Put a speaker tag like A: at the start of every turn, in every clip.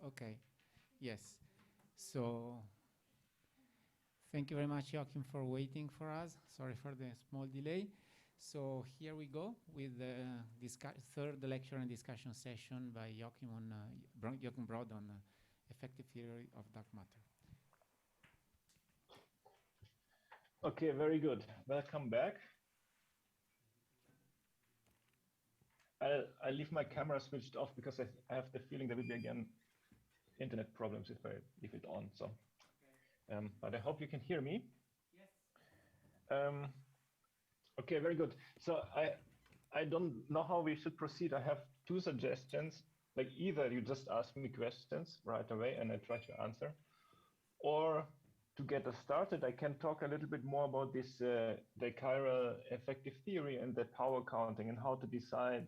A: Okay. Yes. So thank you very much, Joachim, for waiting for us. Sorry for the small delay. So here we go with the third lecture and discussion session by Joachim Brod on effective theory of dark matter.
B: Okay, very good. Welcome back. I'll leave my camera switched off because I have the feeling there will be again internet problems if I leave it on. So, but I hope you can hear me.
A: Yes.
B: Okay, very good. So I don't know how we should proceed. I have two suggestions. Like either you just ask me questions right away and I try to answer, or to get us started, I can talk a little bit more about this the chiral effective theory and the power counting and how to decide,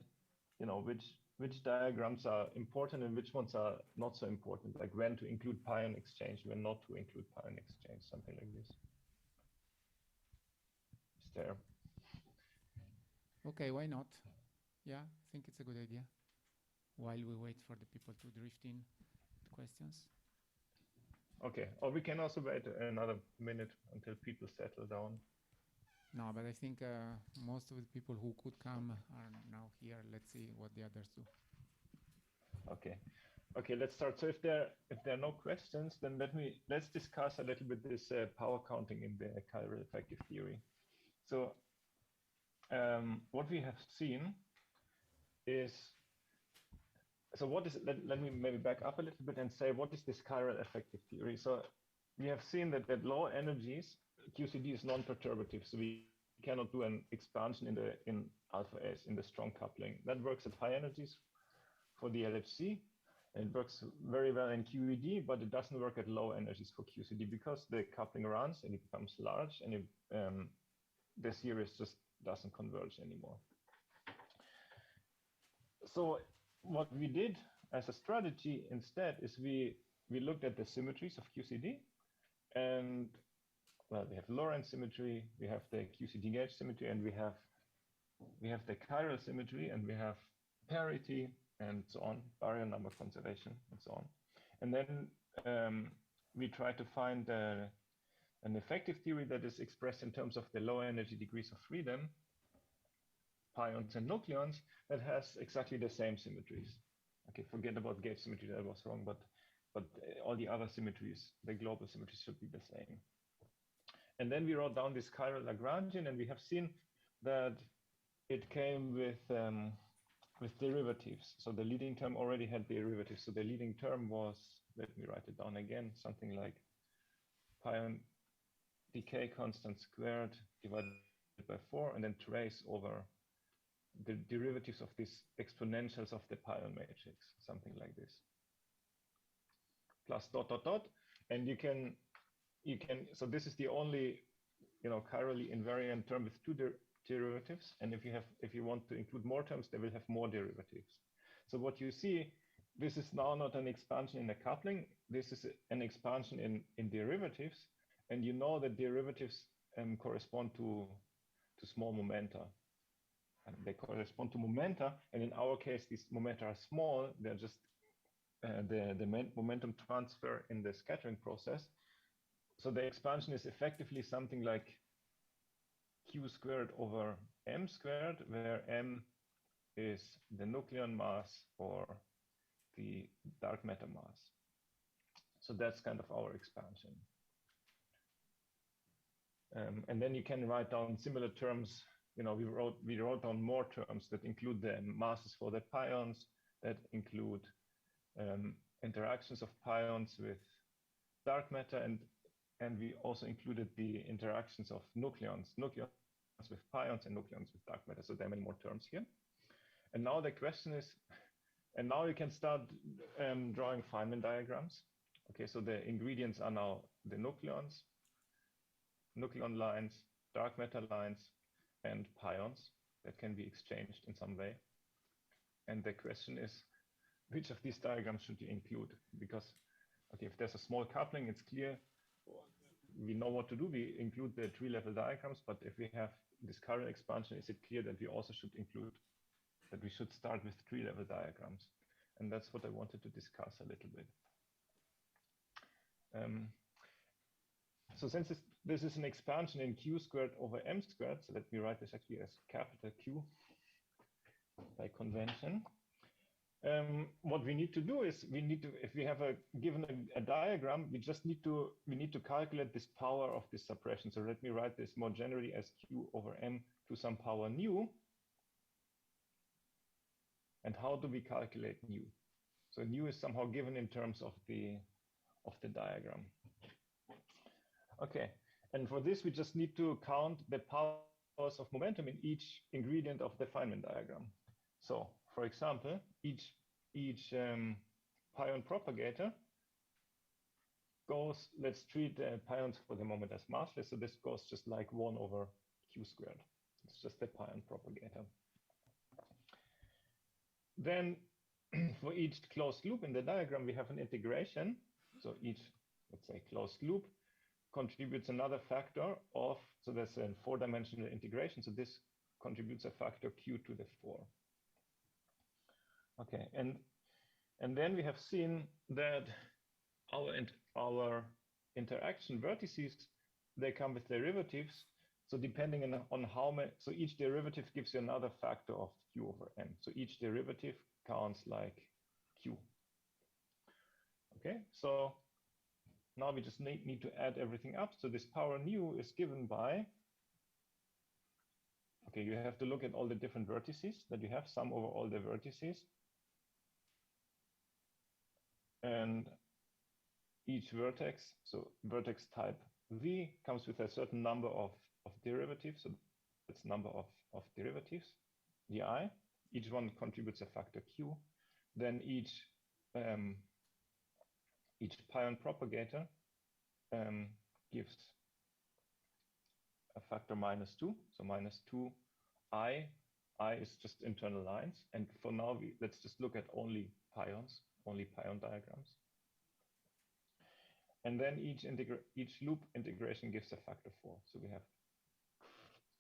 B: which diagrams are important and which ones are not so important, like when to include pion exchange, when not to include pion exchange, something like this. Is there?
A: Okay, why not? Yeah, I think it's a good idea. While we wait for the people to drift in with questions.
B: Okay, or we can also wait another minute until people settle down.
A: No, but I think most of the people who could come are now here. Let's see what the others do.
B: Okay, let's start. So if there are no questions, then let's discuss a little bit this power counting in the chiral effective theory. So what we have seen is, let me maybe back up a little bit and say, what is this chiral effective theory? So we have seen that at low energies, QCD is non-perturbative, so we cannot do an expansion in alpha S, in the strong coupling. That works at high energies for the LHC, and it works very well in QED, but it doesn't work at low energies for QCD because the coupling runs and it becomes large, and the series just doesn't converge anymore. So what we did as a strategy instead is we looked at the symmetries of QCD, and well, we have Lorentz symmetry, we have the QCD gauge symmetry, and we have the chiral symmetry, and we have parity, and so on, barrier number conservation, and so on. And then we try to find an effective theory that is expressed in terms of the low energy degrees of freedom, pions and nucleons, that has exactly the same symmetries. Okay, forget about gauge symmetry, that was wrong, but all the other symmetries, the global symmetries, should be the same. And then we wrote down this chiral Lagrangian, and we have seen that it came with derivatives. So the leading term already had derivatives. So the leading term was, let me write it down again, something like pion decay constant squared divided by 4, and then trace over the derivatives of these exponentials of the pion matrix, something like this. Plus ... And you can, so this is the only, chirally invariant term with two derivatives. And if you want to include more terms, they will have more derivatives. So what you see, this is now not an expansion in the coupling. This is an expansion in derivatives. And you know that derivatives correspond to small momenta. And they correspond to momenta. And in our case, these momenta are small. They're just the momentum transfer in the scattering process. So the expansion is effectively something like q squared over m squared, where m is the nucleon mass or the dark matter mass. So that's kind of our expansion. And then you can write down similar terms. We wrote down more terms that include the masses for the pions, that include interactions of pions with dark matter, and we also included the interactions of nucleons with pions and nucleons with dark matter. So there are many more terms here. And now the question is, and now you can start drawing Feynman diagrams. Okay, so the ingredients are now the nucleon lines, dark matter lines, and pions that can be exchanged in some way. And the question is, which of these diagrams should you include? Because, okay, if there's a small coupling, it's clear, we know what to do. We include the tree-level diagrams, but if we have this chiral expansion, is it clear that we also should include, that we should start with tree-level diagrams? And that's what I wanted to discuss a little bit. So since this is an expansion in Q squared over M squared, so let me write this actually as capital Q by convention. What we need to do is if we have given a diagram, we need to calculate this power of this suppression. So let me write this more generally as Q over M to some power nu. And how do we calculate nu? So nu is somehow given in terms of the diagram. Okay, and for this we just need to count the powers of momentum in each ingredient of the Feynman diagram. So, for example, each pion propagator goes, let's treat pions for the moment as massless, so this goes just like 1 over Q squared. It's just the pion propagator. Then for each closed loop in the diagram, we have an integration. So each, let's say, closed loop contributes another factor of, so there's a 4-dimensional integration. So this contributes a factor Q to the 4. Okay, and then we have seen that our interaction vertices, they come with derivatives. So depending on how many, so each derivative gives you another factor of Q over M. So each derivative counts like Q. Okay, so now we just need to add everything up. So this power nu is given by, okay, you have to look at all the different vertices that you have, sum over all the vertices. And each vertex, so vertex type V, comes with a certain number of derivatives. So that's number of derivatives, di. Each one contributes a factor Q. Then each pion propagator gives a factor -2. So -2 I is just internal lines. And for now, let's just look at only pions, only pion diagrams. And then each loop integration gives a factor 4. So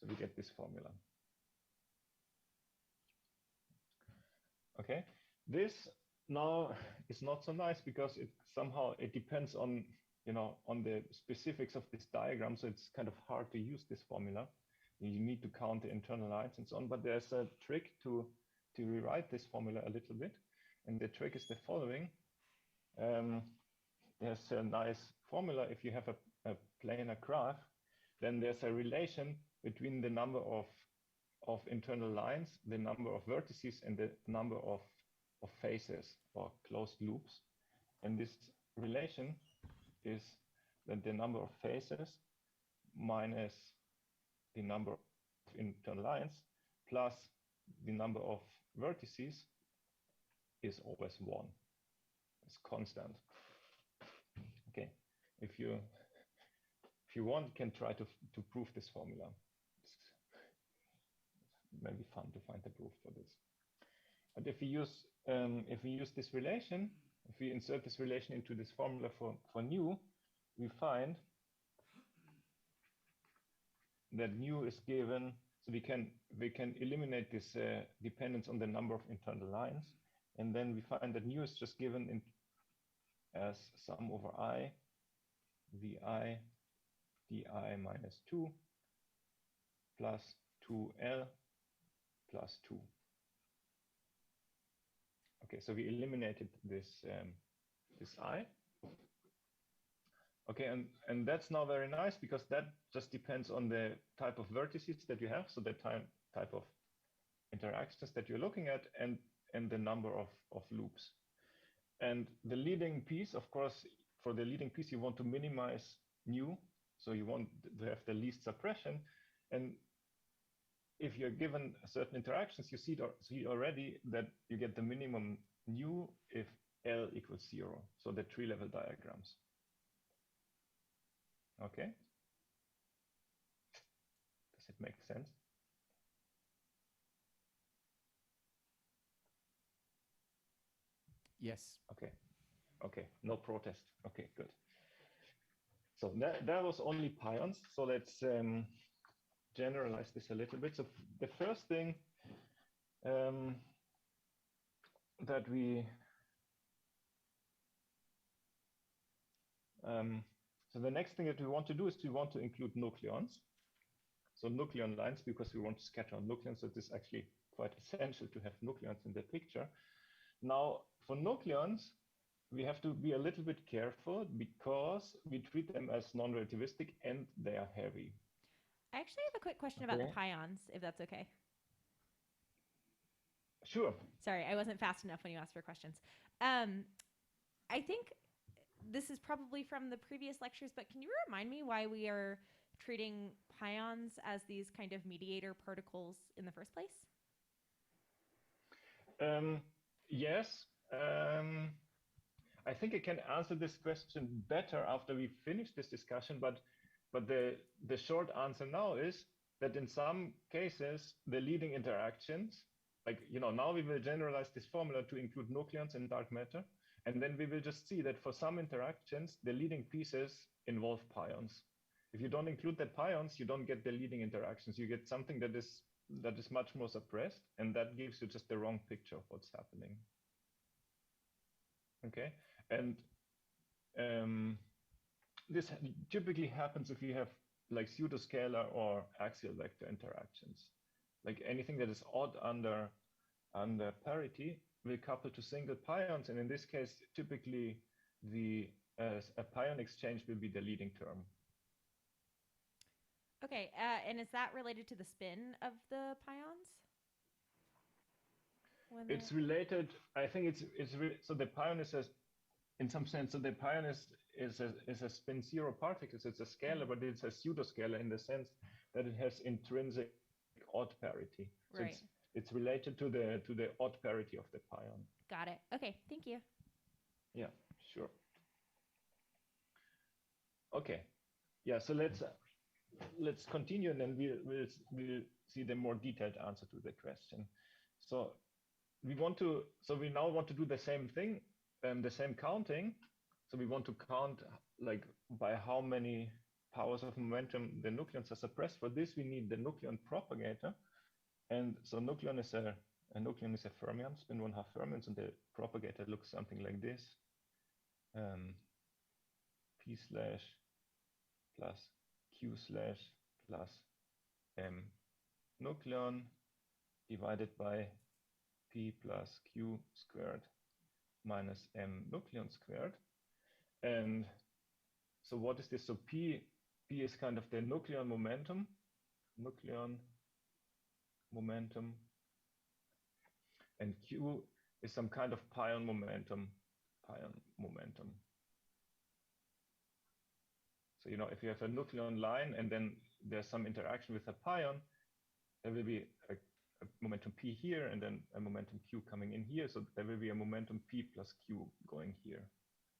B: we get this formula. Okay, this now is not so nice because it depends on on the specifics of this diagram. So it's kind of hard to use this formula. You need to count the internal lines and so on. But there's a trick to rewrite this formula a little bit, and the trick is the following. There's a nice formula. If you have a planar graph, then there's a relation between the number of internal lines, the number of vertices, and the number of faces or closed loops. And this relation is that the number of faces minus the number of internal lines plus the number of vertices is always 1. It's constant. Okay, if you want, you can try to prove this formula. It's maybe fun to find the proof for this. But if we use this relation, if we insert this relation into this formula for nu, we find that nu is given. So we can eliminate this dependence on the number of internal lines, and then we find that nu is just given as sum over I, vi, di minus 2 plus 2L plus 2. Okay, so we eliminated this I. Okay, and that's now very nice because that just depends on the type of vertices that you have, so the type of interactions that you're looking at, and the number of loops. And the leading piece, of course, for the leading piece, you want to minimize nu, so you want to have the least suppression. And if you're given certain interactions, you see already that you get the minimum nu if L equals 0, so the tree-level diagrams. Okay? Does it make sense?
A: Yes.
B: Okay. Okay, no protest. Okay, good. So that was only pions. So let's generalize this a little bit. So the first thing that we So the next thing that we want to do is we want to include nucleons. So nucleon lines, because we want to scatter on nucleons, so it is actually quite essential to have nucleons in the picture. Now, for nucleons, we have to be a little bit careful because we treat them as non-relativistic and they are heavy.
C: I actually have a quick question about the pions, if that's okay.
B: Sure.
C: Sorry, I wasn't fast enough when you asked for questions. I think this is probably from the previous lectures, but can you remind me why we are treating pions as these kind of mediator particles in the first place?
B: Yes. I think I can answer this question better after we finish this discussion, but the short answer now is that in some cases, the leading interactions, like, now we will generalize this formula to include nucleons in dark matter. And then we will just see that for some interactions, the leading pieces involve pions. If you don't include the pions, you don't get the leading interactions. You get something that is much more suppressed, and that gives you just the wrong picture of what's happening. Okay, and this typically happens if you have like pseudoscalar or axial vector interactions. Like anything that is odd under parity will couple to single pions, and in this case, typically a pion exchange will be the leading term.
C: Okay, and is that related to the spin of the pions?
B: It's related. I think so. The pion is in some sense. So the pion is a spin zero particle. So it's a scalar, but it's a pseudoscalar in the sense that it has intrinsic odd parity. So
C: right.
B: It's related to the odd parity of the pion.
C: Got it. Okay, thank you.
B: Yeah, sure. Okay, yeah. So let's continue, and then we'll see the more detailed answer to the question. So we now want to do the same thing, the same counting. So we want to count like by how many powers of momentum the nucleons are suppressed. For this, we need the Nucleon Propagator. And so nucleon is a fermion, spin 1/2 fermions, and the propagator looks something like this. P slash plus Q slash plus M nucleon divided by P plus Q squared minus M nucleon squared. And so what is this? So P is kind of the nucleon momentum, and Q is some kind of pion momentum. So, if you have a nucleon line and then there's some interaction with a pion, there will be a momentum P here and then a momentum Q coming in here. So there will be a momentum P plus Q going here.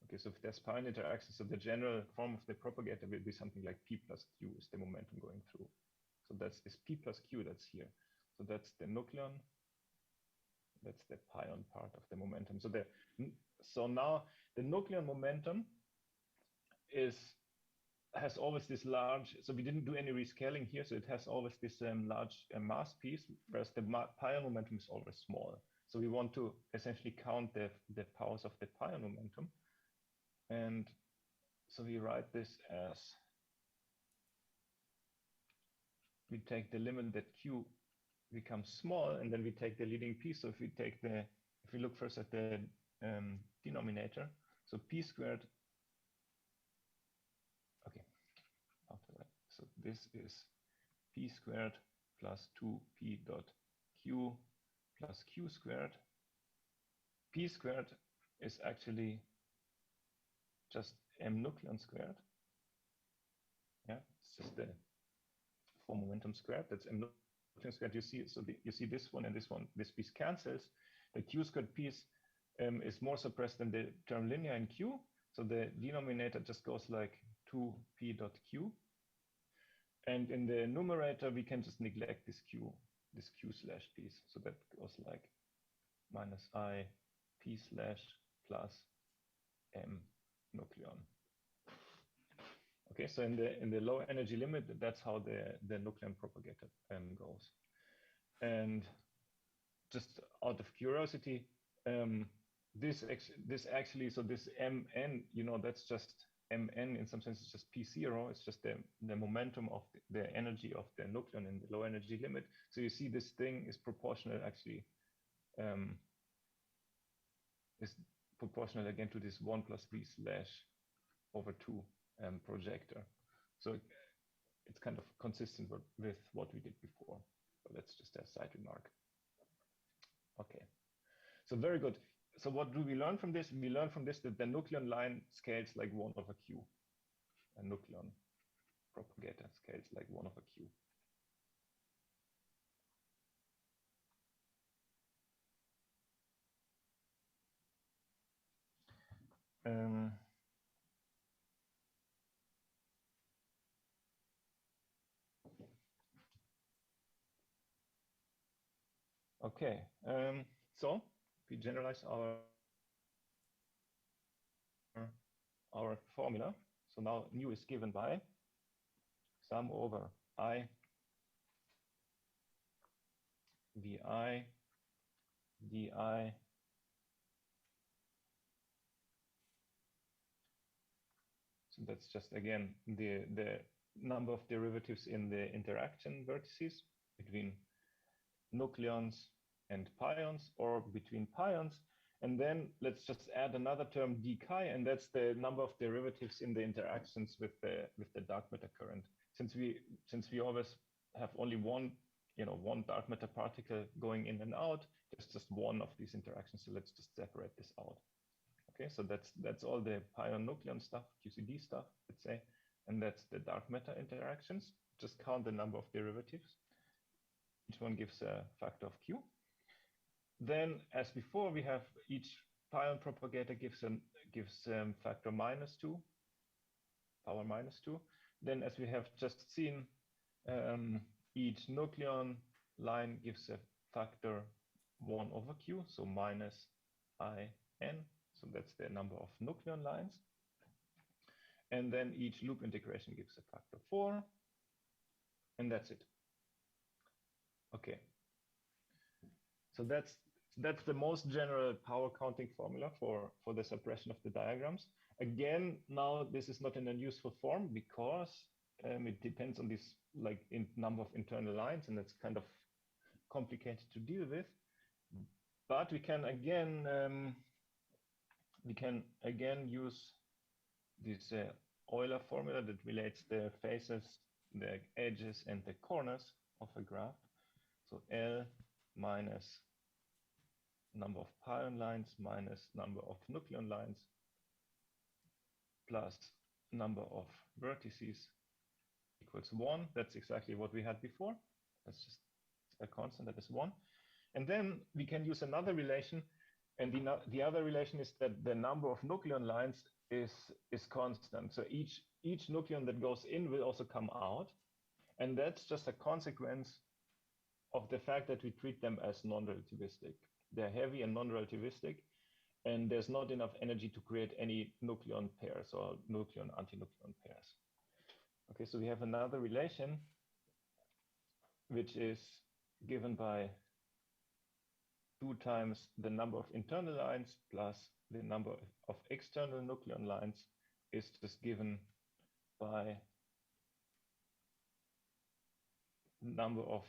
B: Okay, so if there's pion interaction, so the general form of the propagator will be something like P plus Q is the momentum going through. So that's this P plus Q that's here. So that's the nucleon. That's the pion part of the momentum. So now the nucleon momentum has always this large. So we didn't do any rescaling here. So it has always this large mass piece, whereas the pion momentum is always small. So we want to essentially count the powers of the pion momentum, and so we write this as we take the limit that Q becomes small, and then we take the leading piece. So if we look first at the denominator, so P squared. Okay, so this is P squared plus 2P dot Q plus Q squared. P squared is actually just M nucleon squared. Yeah, it's just the for momentum squared. That's M nucleon squared. You see this one and this one. This piece cancels. The Q squared piece is more suppressed than the term linear in Q. So the denominator just goes like 2P dot Q. And in the numerator, we can just neglect this Q slash piece. So that goes like minus I P slash plus M nucleon. Okay, so in the low energy limit, that's how the Nucleon propagator goes. And just out of curiosity, this actually, so this MN, that's just Mn in some sense is just P0. It's just the momentum of the energy of the nucleon in the low energy limit. So you see this thing is proportional actually, is proportional again to this 1 plus V slash over 2 projector. So it's kind of consistent with what we did before. So that's just a side remark. Okay, so very good. So what do we learn from this? We learn from this that the nucleon line scales like 1 over Q. A nucleon propagator scales like 1 over Q. Okay, so we generalize our formula. So now nu is given by sum over I VI DI so that's just again the number of derivatives in the interaction vertices between nucleons and pions or between pions. And then let's just add another term d chi, and that's the number of derivatives in the interactions with the dark matter current. Since we always have only one dark matter particle going in and out, there's just one of these interactions. So let's just separate this out. Okay, so that's all the pion nucleon stuff, QCD stuff, let's say, and that's the dark matter interactions. Just count the number of derivatives. Each one gives a factor of Q. Then, as before, we have each pion propagator gives factor -2, power -2. Then, as we have just seen, each nucleon line gives a factor 1 over Q, so minus IN. So that's the number of nucleon lines. And then each loop integration gives a factor 4. And that's it. Okay. So that's the most general power counting formula for the suppression of the diagrams. Again, now this is not in a useful form because it depends on this number of internal lines, and that's kind of complicated to deal with. But we can again use this Euler formula that relates the faces, the edges, and the corners of a graph. So L minus number of pion lines minus number of nucleon lines plus number of vertices equals 1. That's exactly what we had before. That's just a constant that is 1. And then we can use another relation. And the other relation is that the number of nucleon lines is constant. So each nucleon that goes in will also come out. And that's just a consequence of the fact that we treat them as non-relativistic. They're heavy and non-relativistic, and there's not enough energy to create any nucleon pairs or nucleon antinucleon pairs. Okay, so we have another relation, which is given by 2 times the number of internal lines plus the number of external nucleon lines is just given by number of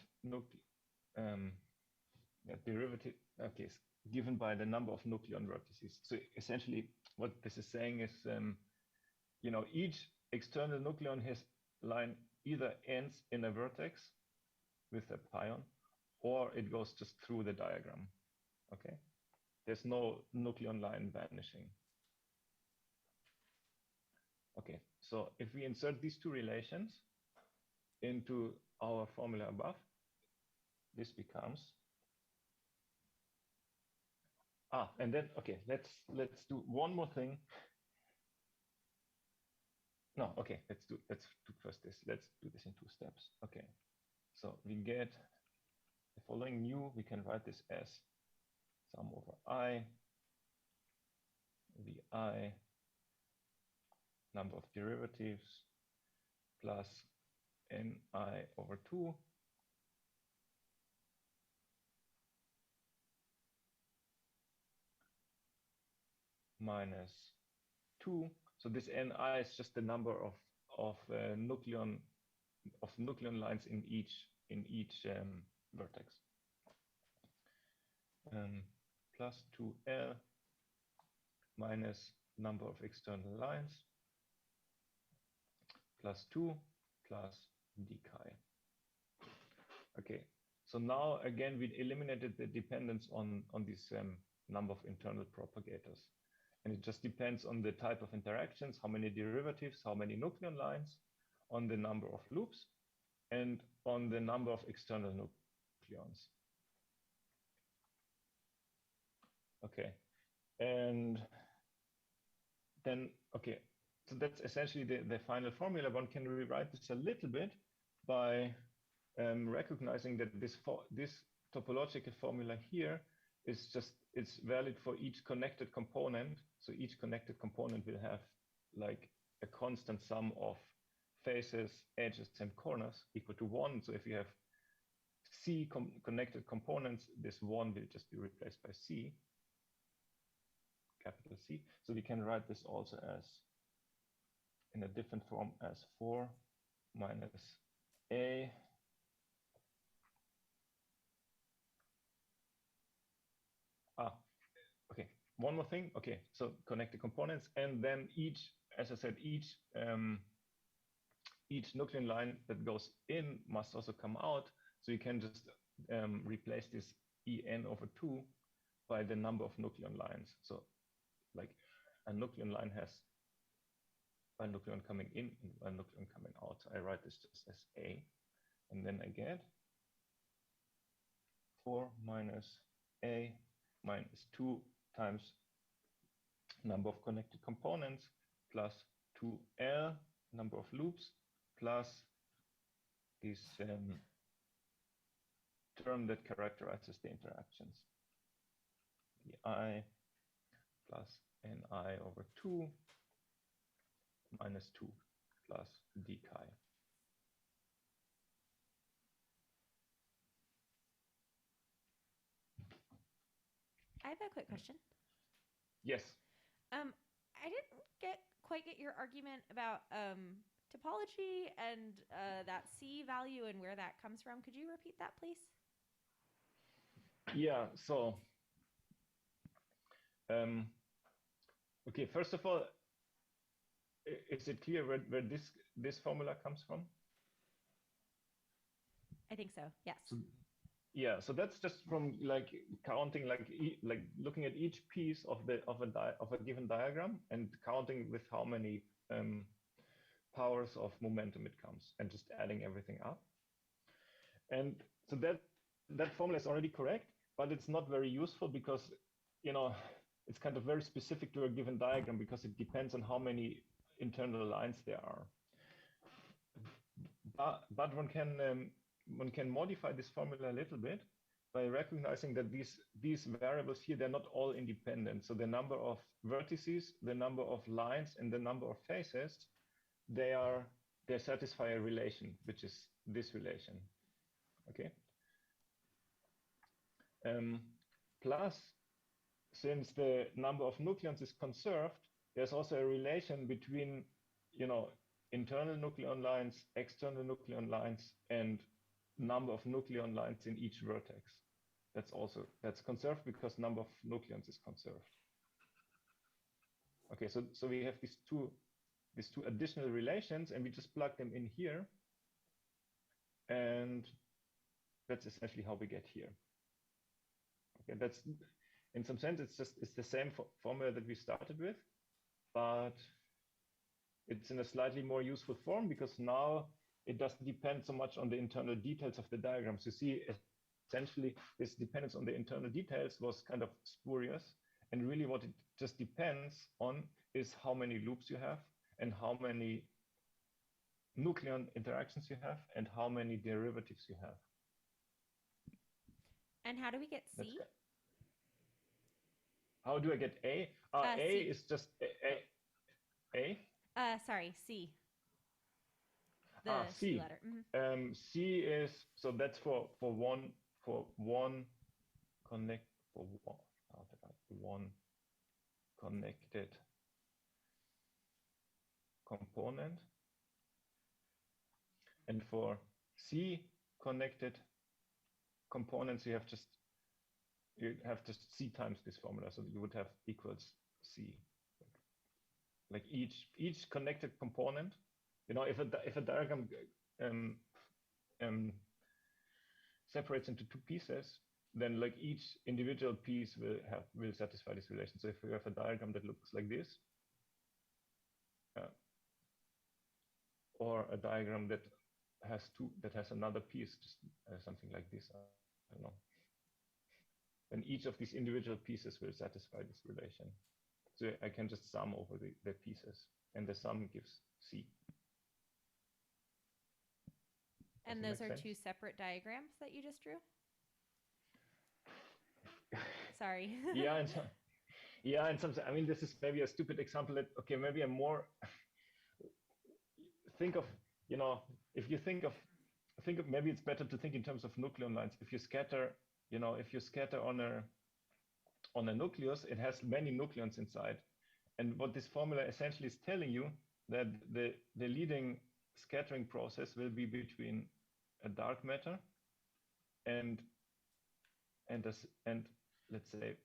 B: derivative, okay, given by the number of nucleon vertices. So essentially what this is saying is, each external nucleon line either ends in a vertex with a pion, or it goes just through the diagram. Okay, there's no nucleon line vanishing. Okay, so if we insert these two relations into our formula above, this becomes and then okay, let's do one more thing. No, okay, let's do first this. Let's do this in 2 steps. Okay, so we get the following nu. We can write this as sum over I VI number of derivatives plus NI over 2 minus 2. So this Ni is just the number of nucleon lines in each vertex. Plus 2L minus number of external lines plus 2 plus d chi. Okay, so now again we eliminated the dependence on this number of internal propagators. And it just depends on the type of interactions, how many derivatives, how many nucleon lines, on the number of loops, and on the number of external nucleons. Okay, and then, okay, so that's essentially the final formula. One can rewrite this a little bit by recognizing that this topological formula here is just, it's valid for each connected component. So each connected component will have like a constant sum of faces, edges, and corners equal to 1. So if you have C connected components, this 1 will just be replaced by C, capital C. So we can write this also as in a different form as 4 minus A okay, one more thing. Okay, so connect the components, and then each, as I said, each nucleon line that goes in must also come out. So you can just replace this En over 2 by the number of nucleon lines. So like a nucleon line has a nucleon coming in and a nucleon coming out. So I write this just as A, and then I get 4 minus A minus 2 times number of connected components plus 2L, number of loops, plus this term that characterizes the interactions. Di plus Ni over 2 minus 2 plus d chi.
C: I have a quick question.
B: Yes.
C: I didn't quite get your argument about topology and that C value and where that comes from. Could you repeat that, please?
B: Yeah. So, okay. First of all, is it clear where this formula comes from?
C: I think so. Yes.
B: So, yeah, so that's just from like counting, like looking at each piece of a given diagram and counting with how many powers of momentum it comes, and just adding everything up. And so that formula is already correct, but it's not very useful because, you know, it's kind of very specific to a given diagram because it depends on how many internal lines there are. But one can modify this formula a little bit by recognizing that these variables here, they're not all independent. So the number of vertices, the number of lines, and the number of faces, they satisfy a relation, which is this relation. Okay. Plus, since the number of nucleons is conserved, there's also a relation between, you know, internal nucleon lines, external nucleon lines, and number of nucleon lines in each vertex. That's conserved because number of nucleons is conserved. Okay, so we have these two additional relations, and we just plug them in here, and that's essentially how we get here. Okay, that's, in some sense, it's the same formula that we started with, but it's in a slightly more useful form because now it doesn't depend so much on the internal details of the diagrams. You see, essentially, this dependence on the internal details was kind of spurious. And really what it just depends on is how many loops you have and how many nucleon interactions you have and how many derivatives you have.
C: And how do we get C?
B: How do I get A? A
C: C.
B: is just A?
C: Sorry, C. The
B: C.
C: C letter. Mm-hmm.
B: C is, so that's for one connected component. And for C connected components, you have just C times this formula. So you would have equals C. Like each connected component, if a diagram separates into two pieces, then like each individual piece will satisfy this relation. So if you have a diagram that looks like this, or a diagram that has another piece, just something like this, I don't know. And each of these individual pieces will satisfy this relation. So I can just sum over the pieces, and the sum gives C.
C: And those are two separate diagrams that you just drew? Sorry.
B: And some, I mean, this is maybe a stupid example that, okay, maybe a more, think of, if you think of, maybe it's better to think in terms of nucleon lines. If you scatter, on a nucleus, it has many nucleons inside. And what this formula essentially is telling you, that the leading scattering process will be between a dark matter and let's say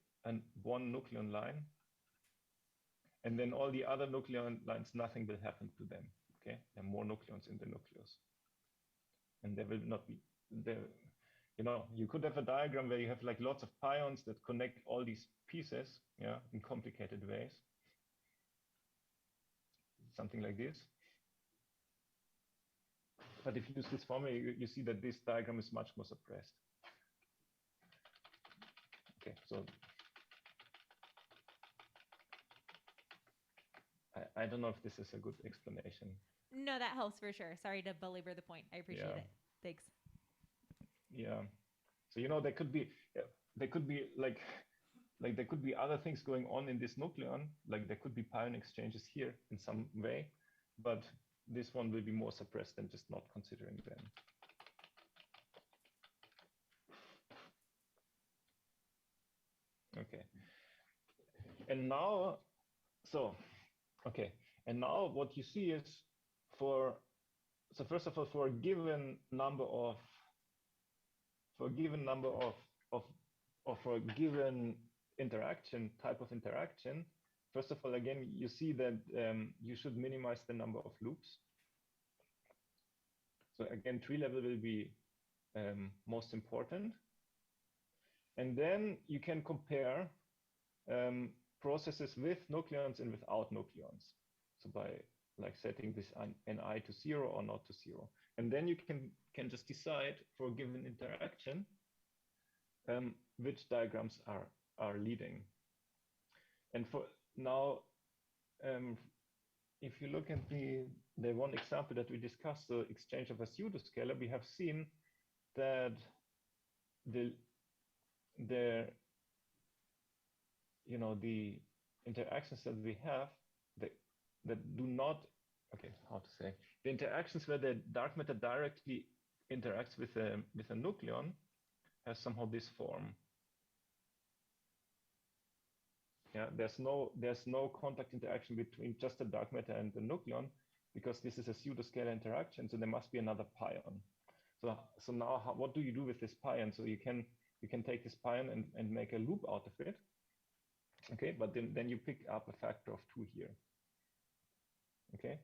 B: one nucleon line, and then all the other nucleon lines, nothing will happen to them. Okay, there are more nucleons in the nucleus, and there will not be there. You could have a diagram where you have like lots of pions that connect all these pieces, in complicated ways. Something like this. But if you use this formula, you see that this diagram is much more suppressed. Okay, so I don't know if this is a good explanation.
C: No, that helps for sure. Sorry to belabor the point. I appreciate it. Thanks.
B: Yeah. So there could be like there could be other things going on in this nucleon, like there could be pion exchanges here in some way, but this one will be more suppressed than just not considering them. Okay. And now, and now what you see is first of all, for a given number of a given type of interaction, first of all, again, you see that you should minimize the number of loops. So again, tree level will be most important. And then you can compare processes with nucleons and without nucleons. So by like setting this Ni to 0 or not to 0. And then you can just decide for a given interaction which diagrams are leading. And for now, if you look at the one example that we discussed, the exchange of a pseudoscalar, we have seen that the interactions that we have that do not, the interactions where the dark matter directly interacts with a nucleon has somehow this form. Yeah, there's no contact interaction between just the dark matter and the nucleon, because this is a pseudoscalar interaction, so there must be another pion. So now what do you do with this pion? So you can take this pion and make a loop out of it. Okay, but then you pick up a factor of 2 here. Okay.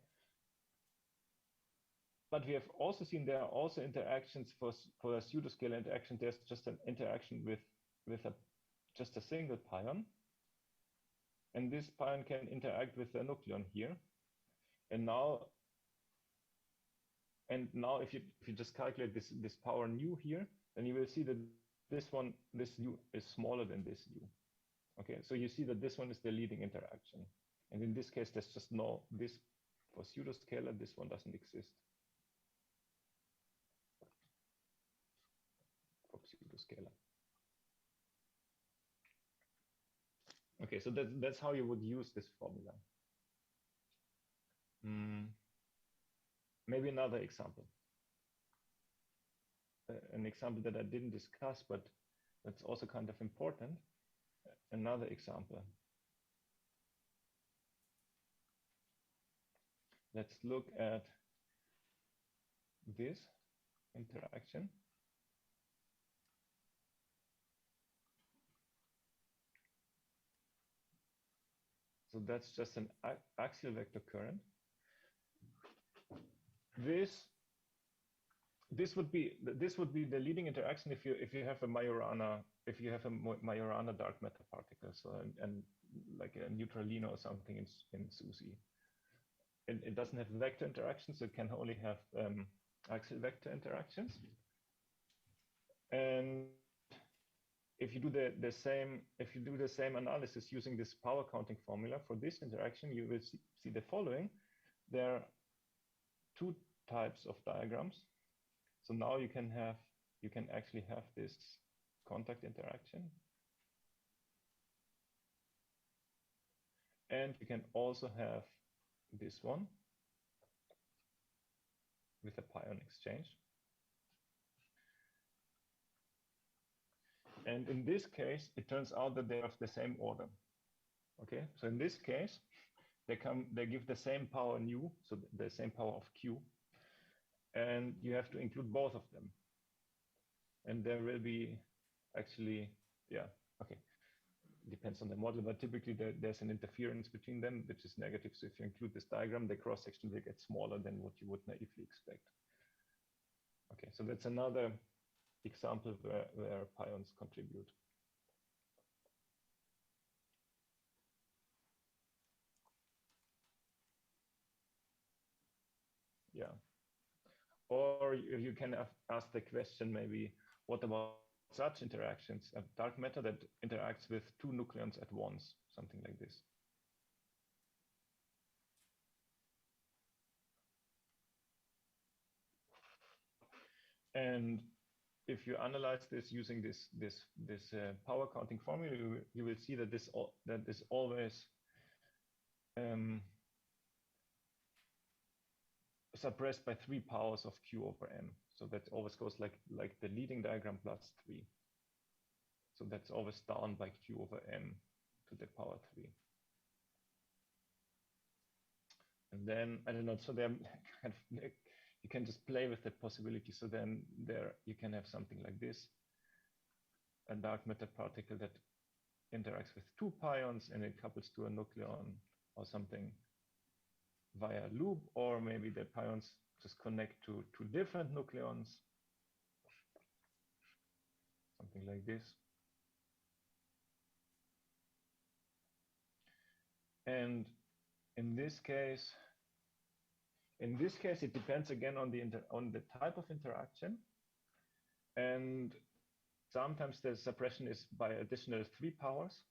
B: But we have also seen there are also interactions for a pseudoscalar interaction. There's just an interaction with just a single pion. And this pion can interact with the nucleon here. And now if you just calculate this power nu here, then you will see that this u is smaller than this u. Okay, so you see that this one is the leading interaction. And in this case, there's just this for pseudoscalar, this one doesn't exist. For pseudoscalar. Okay, so that's how you would use this formula. Maybe another example. An example that I didn't discuss, but that's also kind of important. Another example. let's look at this interaction. So that's just an axial vector current. This would be the leading interaction if you have a Majorana dark matter particle, so and like a neutralino or something in SUSY. It doesn't have vector interactions, so it can only have axial vector interactions. And if you do the same analysis using this power counting formula for this interaction, you will see the following. There are two types of diagrams. So now you can actually have this contact interaction. And you can also have this one with a pion exchange. And in this case, it turns out that they're of the same order. Okay, so in this case, they give the same power nu, so the same power of q, and you have to include both of them. And there will be actually, yeah, okay, depends on the model, but typically there's an interference between them, which is negative. So if you include this diagram, the cross section will get smaller than what you would naively expect. Okay, so that's another example where pions contribute. Yeah. Or you can ask the question maybe, what about such interactions? A dark matter that interacts with two nucleons at once, something like this. And if you analyze this using this power counting formula, you will see that this is always suppressed by 3 powers of q over m. So that always goes like the leading diagram plus 3. So that's always down by q over m to the power 3. And then, I don't know, so there kind of, you can just play with the possibility. So then there you can have something like this, a dark matter particle that interacts with 2 pions and it couples to a nucleon or something via loop, or maybe the pions just connect to 2 different nucleons, something like this. And in this case, it depends again on the type of interaction, and sometimes the suppression is by additional 3 powers,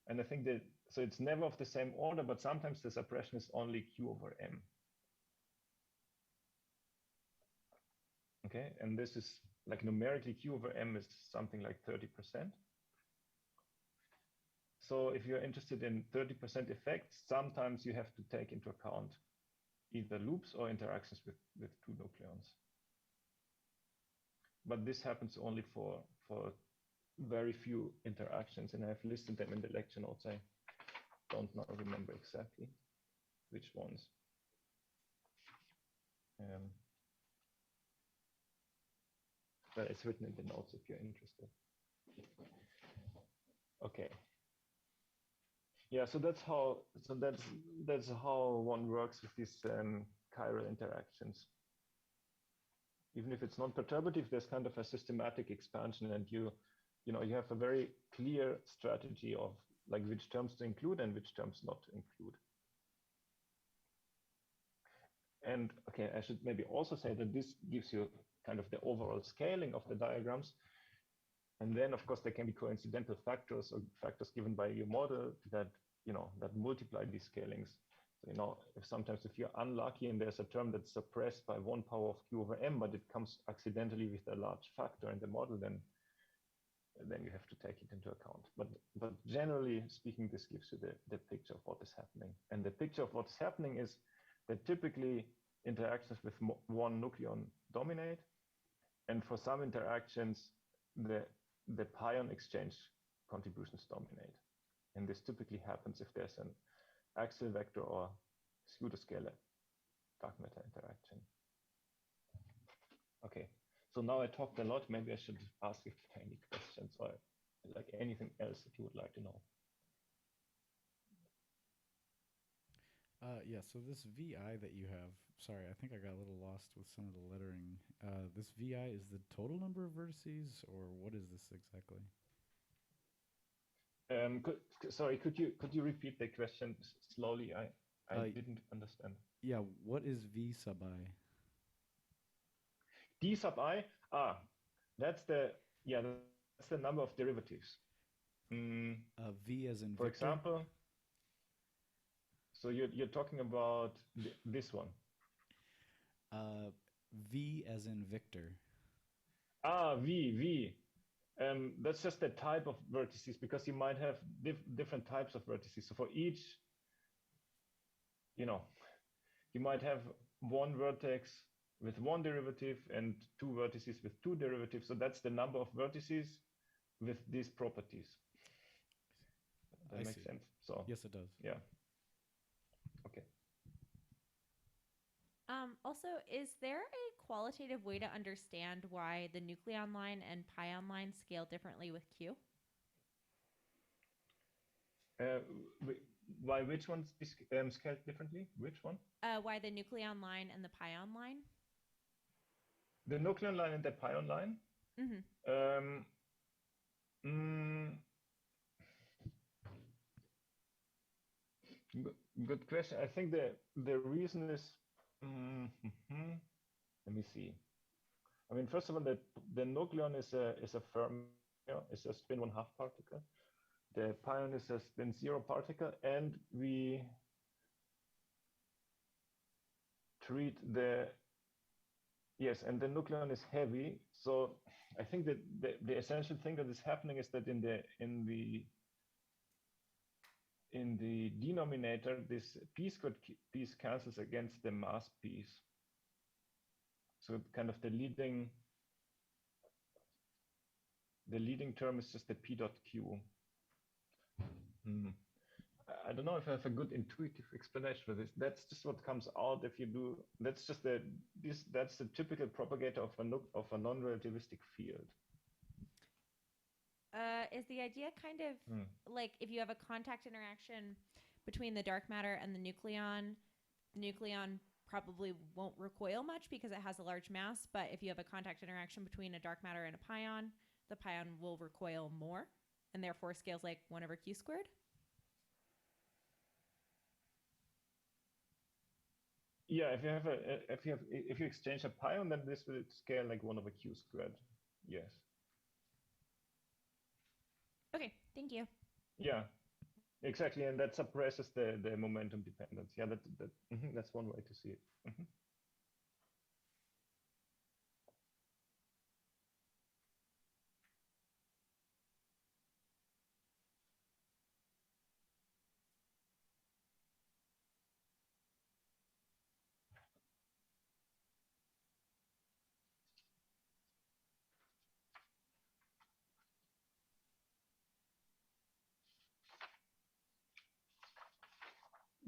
B: and I think that so it's never of the same order, but sometimes the suppression is only q over m. Okay, and this is like numerically q over m is something like 30%. So if you're interested in 30% effects, sometimes you have to take into account either loops or interactions with 2 nucleons. But this happens only for very few interactions, and I've listed them in the lecture notes. I don't now remember exactly which ones. But it's written in the notes if you're interested. Okay. Yeah, so that's how one works with these chiral interactions. Even if it's non-perturbative, there's kind of a systematic expansion, and you have a very clear strategy of like which terms to include and which terms not to include. And okay, I should maybe also say that this gives you kind of the overall scaling of the diagrams. And then of course there can be coincidental factors or factors given by your model that multiply these scalings. So, if you're unlucky and there's a term that's suppressed by 1 power of q over m, but it comes accidentally with a large factor in the model, then you have to take it into account. But generally speaking, this gives you the picture of what is happening. And the picture of what's happening is that typically interactions with 1 nucleon dominate. And for some interactions, the pion exchange contributions dominate. And this typically happens if there's an axial vector or pseudoscalar dark matter interaction. Okay, so now I talked a lot. Maybe I should ask if there are any questions or like anything else that you would like to know.
D: Yeah, so this VI that you have, sorry, I think I got a little lost with some of the lettering. This VI is the total number of vertices, or what is this exactly?
B: Sorry, could you repeat the question slowly? I didn't understand.
D: Yeah, what is V sub I?
B: D sub I? That's the number of derivatives.
D: V as in
B: For
D: Victor?
B: example, so you're talking about this one.
D: V as in Victor.
B: V. That's just the type of vertices, because you might have different types of vertices. So for each, you might have one vertex with one derivative and two vertices with two derivatives. So that's the number of vertices with these properties. That makes sense. So
D: yes, it does.
B: Yeah. Okay.
C: Also, is there a qualitative way to understand why the nucleon line and pion line scale differently with Q?
B: Why which ones scaled differently? Which one?
C: Why the nucleon line and the pion line?
B: The nucleon line and the pion line? Good question. I think the reason is, let me see. I mean, first of all, the nucleon is a fermion, is a spin 1/2 particle. The pion is a spin 0 particle, and we treat and the nucleon is heavy. So I think that the essential thing that is happening is that in the denominator, this p squared piece cancels against the mass piece. So kind of the leading term is just the p dot q. I don't know if I have a good intuitive explanation for this. That's just what comes out if you do. That's just that's the typical propagator of a non-relativistic field.
C: Is the idea kind of like if you have a contact interaction between the dark matter and the nucleon probably won't recoil much because it has a large mass, but if you have a contact interaction between a dark matter and a pion, the pion will recoil more and therefore scales like 1/q²?
B: Yeah, if you exchange a pion, then this will scale like 1/q². Yes.
C: Okay, thank you.
B: Yeah, exactly, and that suppresses the momentum dependence. Yeah, that's one way to see it.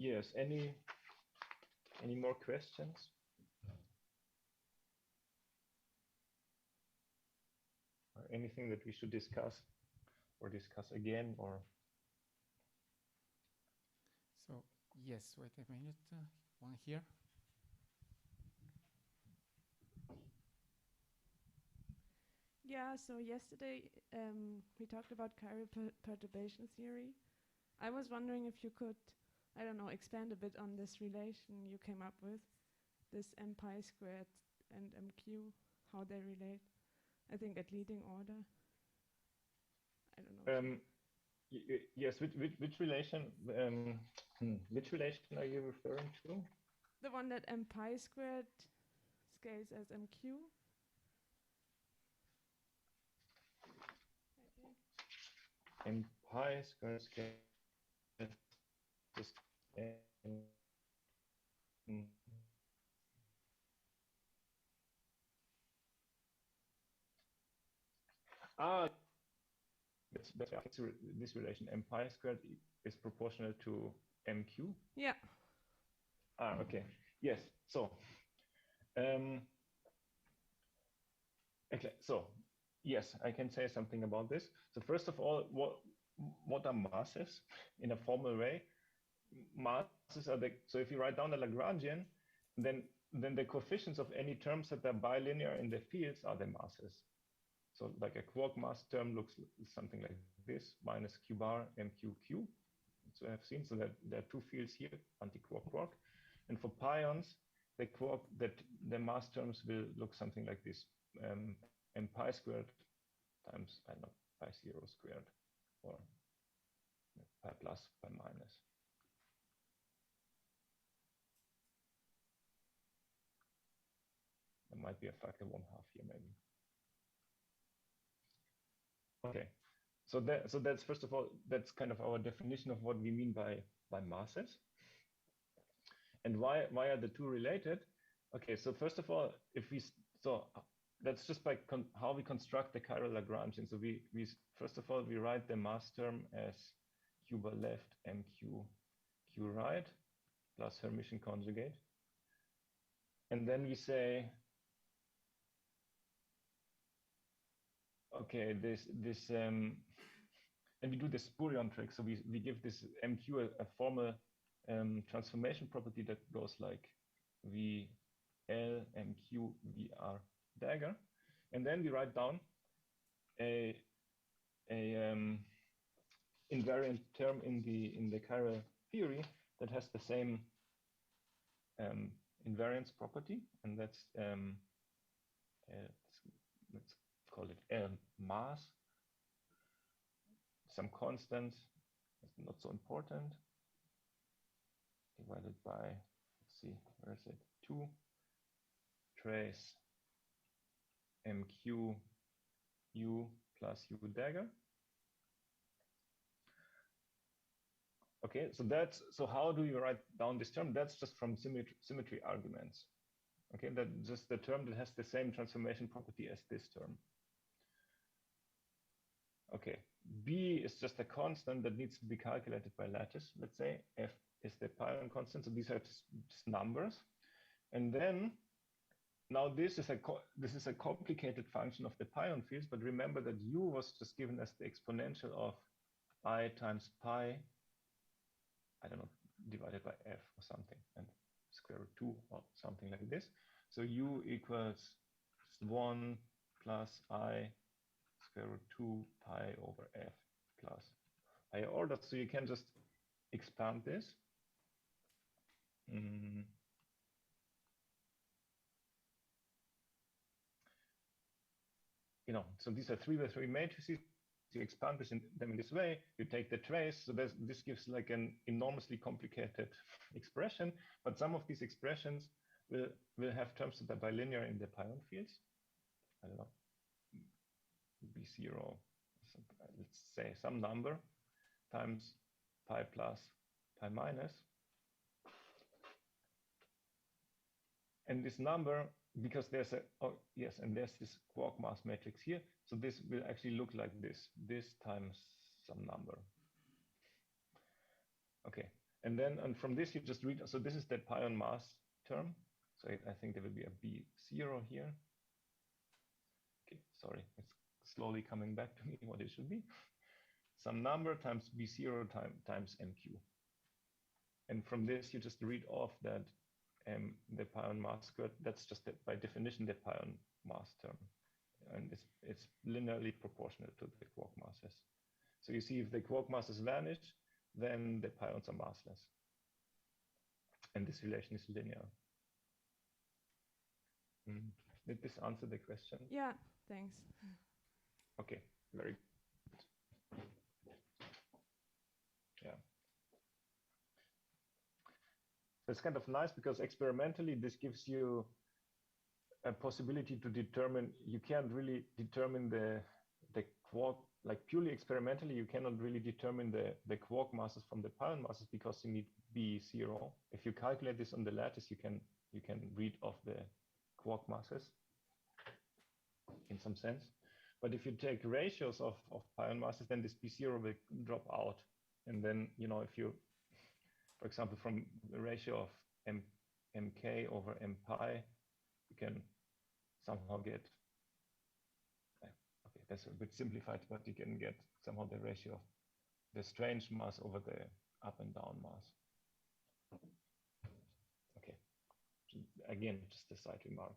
B: Yes, any more questions? Or anything that we should discuss again, or?
A: So yes, wait a minute, one here.
E: Yeah, so yesterday we talked about chiral perturbation theory. I was wondering if you could, I don't know, expand a bit on this relation you came up with, this m pi squared and mq, how they relate, I think at leading order. I don't know.
B: Yes, which relation? Which relation are you referring to?
E: The one that m pi squared scales as mq.
B: M pi squared scales this relation. M pi squared is proportional to mq.
E: Yeah.
B: Okay. yes. So, so yes, I can say something about this. So first of all, what are masses in a formal way? Masses are so if you write down the Lagrangian, then the coefficients of any terms that are bilinear in the fields are the masses. So like a quark mass term looks something like this, minus q bar mqq. So I have seen, so that there are two fields here, anti-quark quark. And for pions, the mass terms will look something like this, m pi squared times, I don't know, pi 0 squared, or pi plus, pi minus. There might be a factor 1/2 here, maybe. Okay, so that's first of all, that's kind of our definition of what we mean by masses. And why are the two related? Okay, so first of all, that's just by how we construct the chiral Lagrangian. So we first of all we write the mass term as q bar left mq q right plus Hermitian conjugate, and then we say, okay, and we do the spurion trick. So we give this mq a formal transformation property that goes like v l mq vr dagger, and then we write down a invariant term in the chiral theory that has the same invariance property, and that's let's call it L mass, some constant, it's not so important, divided by, let's see, where is it, 2 trace mq u plus u dagger. Okay, so how do you write down this term? That's just from symmetry arguments. Okay, that's just the term that has the same transformation property as this term. Okay, b is just a constant that needs to be calculated by lattice. Let's say f is the pion constant. So these are just numbers, and then now this is a complicated function of the pion fields. But remember that u was just given as the exponential of I times pi, I don't know, divided by f or something, and square root 2 or something like this. So u equals 1 plus I square root 2 pi over f plus higher order. So you can just expand this. So these are 3 by 3 matrices. You expand them in this way, you take the trace. So this gives like an enormously complicated expression, but some of these expressions will have terms that are bilinear in the pion fields. I don't know, B0, let's say some number times pi plus pi minus. And this number, because there's there's this quark mass matrix here. So this will actually look like this times some number. Okay, and then from this you just read, so this is the pion mass term. So I think there will be a B0 here. Okay, sorry, it's slowly coming back to me what it should be. Some number times B0 times MQ. And from this you just read off that the pion mass squared, that's just by definition the pion mass term. And it's linearly proportional to the quark masses. So you see if the quark masses vanish, then the pions are massless. And this relation is linear. Did this answer the question?
E: Yeah, thanks.
B: Okay, very good. Yeah. So it's kind of nice because experimentally this gives you a possibility to determine, you can't really determine the quark, like purely experimentally, you cannot really determine the quark masses from the pion masses because you need B0. If you calculate this on the lattice, you can read off the quark masses in some sense. But if you take ratios of pion masses, then this B0 will drop out. And then, if you, for example, from the ratio of mk over m pi, you can somehow get, okay, that's a bit simplified, but you can get somehow the ratio of the strange mass over the up and down mass. Okay, again, just a side remark.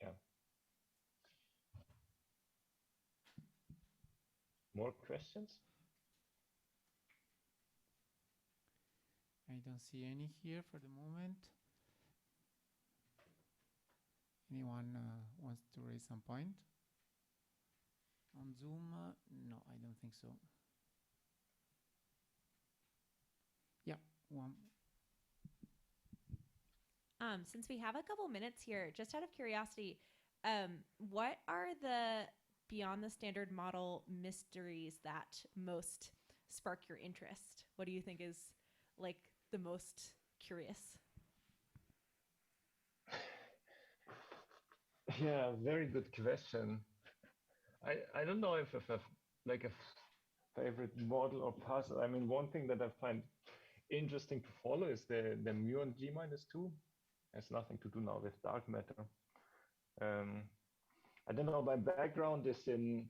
B: Yeah. More questions?
A: I don't see any here for the moment. Anyone wants to raise some point? On Zoom? No, I don't think so. Yeah, one.
C: Since we have a couple minutes here, just out of curiosity, what are the beyond the standard model mysteries that most spark your interest? What do you think is like the most curious?
B: Yeah, very good question. I don't know if I have like a favorite model or puzzle. I mean, one thing that I find interesting to follow is the muon G minus 2. Has nothing to do now with dark matter. I don't know, my background is in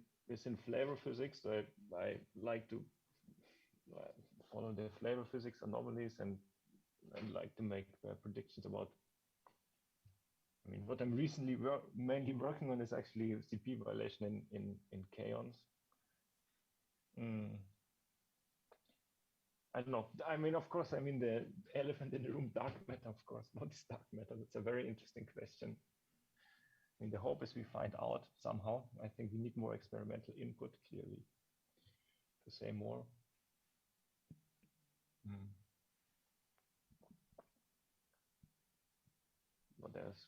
B: flavor physics, so I like to follow the flavor physics anomalies and like to make predictions about. I mean, what I'm recently mainly working on is actually CP violation in kaons. I don't know. I mean, of course, I mean the elephant in the room, dark matter, of course. What is dark matter? That's a very interesting question. I mean, the hope is we find out somehow. I think we need more experimental input, clearly, to say more. What else?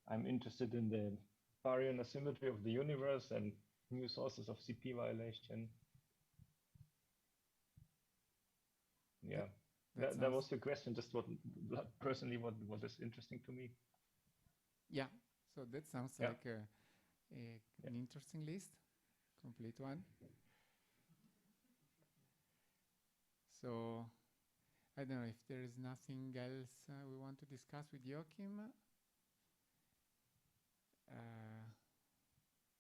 B: I'm interested in the baryon asymmetry of the universe and new sources of CP violation. Yeah, that was the question. Just what personally, what is interesting to me.
A: Yeah, so that sounds like an interesting list, complete one. So I don't know if there is nothing else we want to discuss with Joachim.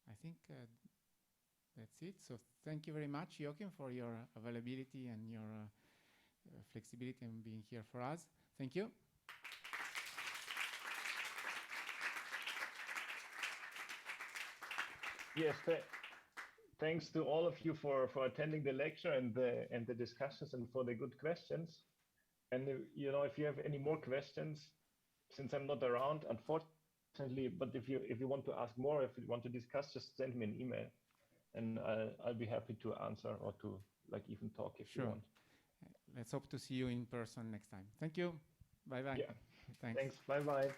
A: I think that's it. So thank you very much, Joachim, for your availability and your flexibility and being here for us. Thank you.
B: Yes, thanks to all of you for attending the lecture and the discussions and for the good questions. And you know, if you have any more questions, since I'm not around, unfortunately, but if you want to ask more, if you want to discuss, just send me an email, and I'll be happy to answer or to like even talk if you want.
A: Let's hope to see you in person next time. Thank you. Bye bye.
B: Yeah.
A: Thanks.
B: Bye bye.